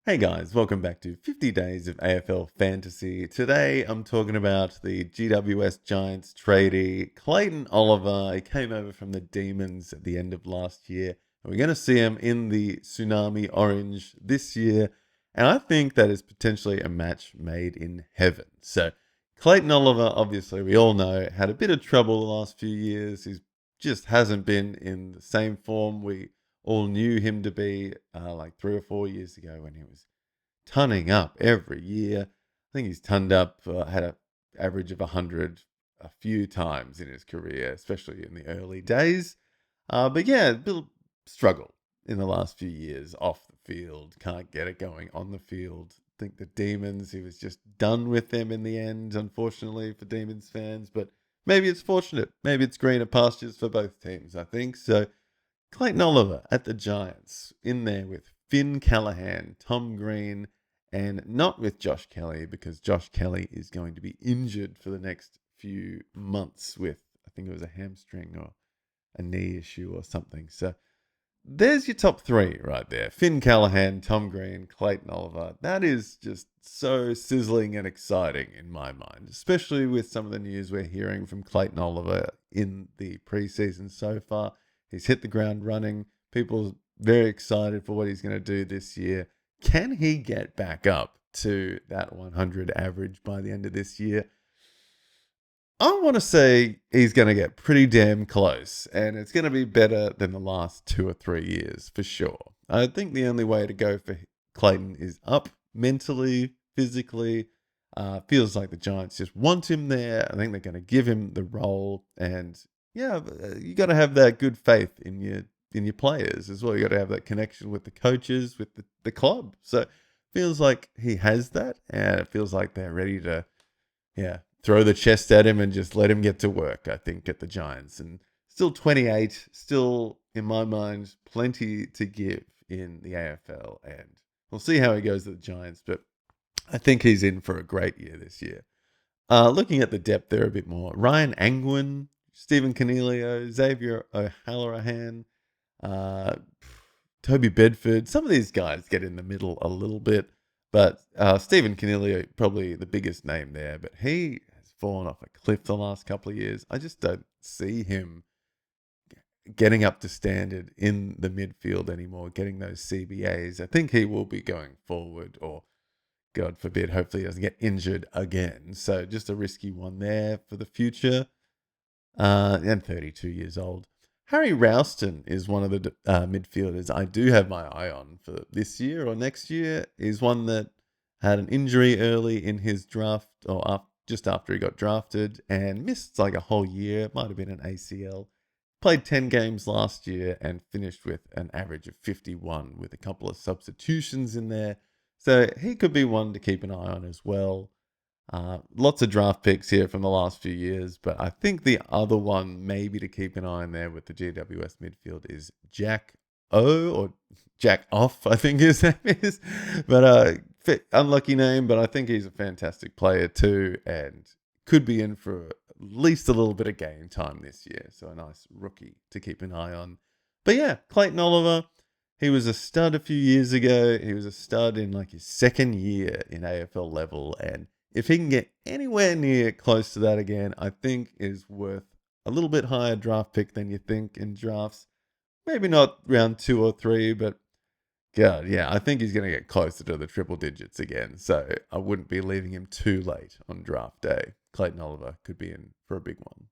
Hey guys, welcome back to 50 Days of AFL Fantasy. Today I'm talking about the GWS Giants tradie, Clayton Oliver. He came over from the Demons at the end of last year. And we're going to see him in the Tsunami Orange this year. And I think that is potentially a match made in heaven. So Clayton Oliver, obviously, we all know, had a bit of trouble the last few years. He's just hasn't been in the same form we all knew him to be like 3 or 4 years ago when he was tunning up every year. I think he's tunned up, had an average of 100 a few times in his career, especially in the early days. But yeah, a bit of struggle in the last few years off the field. Can't get it going on the field. I think the Demons, he was just done with them in the end, unfortunately, for Demons fans. But maybe it's fortunate. Maybe it's greener pastures for both teams, I think. So Clayton Oliver at the Giants, in there with Finn Callahan, Tom Green, and not with Josh Kelly, because Josh Kelly is going to be injured for the next few months with, I think it was a hamstring or a knee issue or something. So there's your top three right there. Finn Callahan, Tom Green, Clayton Oliver. That is just so sizzling and exciting in my mind, especially with some of the news we're hearing from Clayton Oliver in the preseason so far. He's hit the ground running. People are very excited for what he's going to do this year. Can he get back up to that 100 average by the end of this year? I want to say he's going to get pretty damn close, and it's going to be better than the last 2 or 3 years for sure. I think the only way to go for Clayton is up mentally, physically. Feels like the Giants just want him there. I think they're going to give him the role, and yeah, you got to have that good faith in your players as well. You got to have that connection with the coaches, with the club. So feels like he has that, and it feels like they're ready to throw the chest at him and just let him get to work, I think, at the Giants. And still 28, still, in my mind, plenty to give in the AFL. And we'll see how he goes at the Giants, but I think he's in for a great year this year. Looking at the depth there a bit more, Ryan Angwin, Stephen Cornelio, Xavier O'Halloran, uh, Toby Bedford. Some of these guys get in the middle a little bit, but Stephen Cornelio, probably the biggest name there, but he has fallen off a cliff the last couple of years. I just don't see him getting up to standard in the midfield anymore, getting those CBAs. I think he will be going forward, or God forbid, hopefully he doesn't get injured again. So just a risky one there for the future. And 32 years old. Harry Ralston is one of the midfielders I do have my eye on for this year or next year. He's one that had an injury early in his draft, or just after he got drafted, and missed like a whole year. It might have been an ACL. Played 10 games last year and finished with an average of 51 with a couple of substitutions in there. So he could be one to keep an eye on as well. Lots of draft picks here from the last few years, but I think the other one maybe to keep an eye on there with the GWS midfield is Jack O, or Jack Off, I think his name is. But unlucky name, but I think he's a fantastic player too, and could be in for at least a little bit of game time this year. So a nice rookie to keep an eye on. But yeah, Clayton Oliver, he was a stud a few years ago. He was a stud in like his second year in AFL level, and if he can get anywhere near close to that again, I think is worth a little bit higher draft pick than you think in drafts. Maybe not round 2 or 3, but God, yeah, I think he's going to get closer to the triple digits again. So I wouldn't be leaving him too late on draft day. Clayton Oliver could be in for a big one.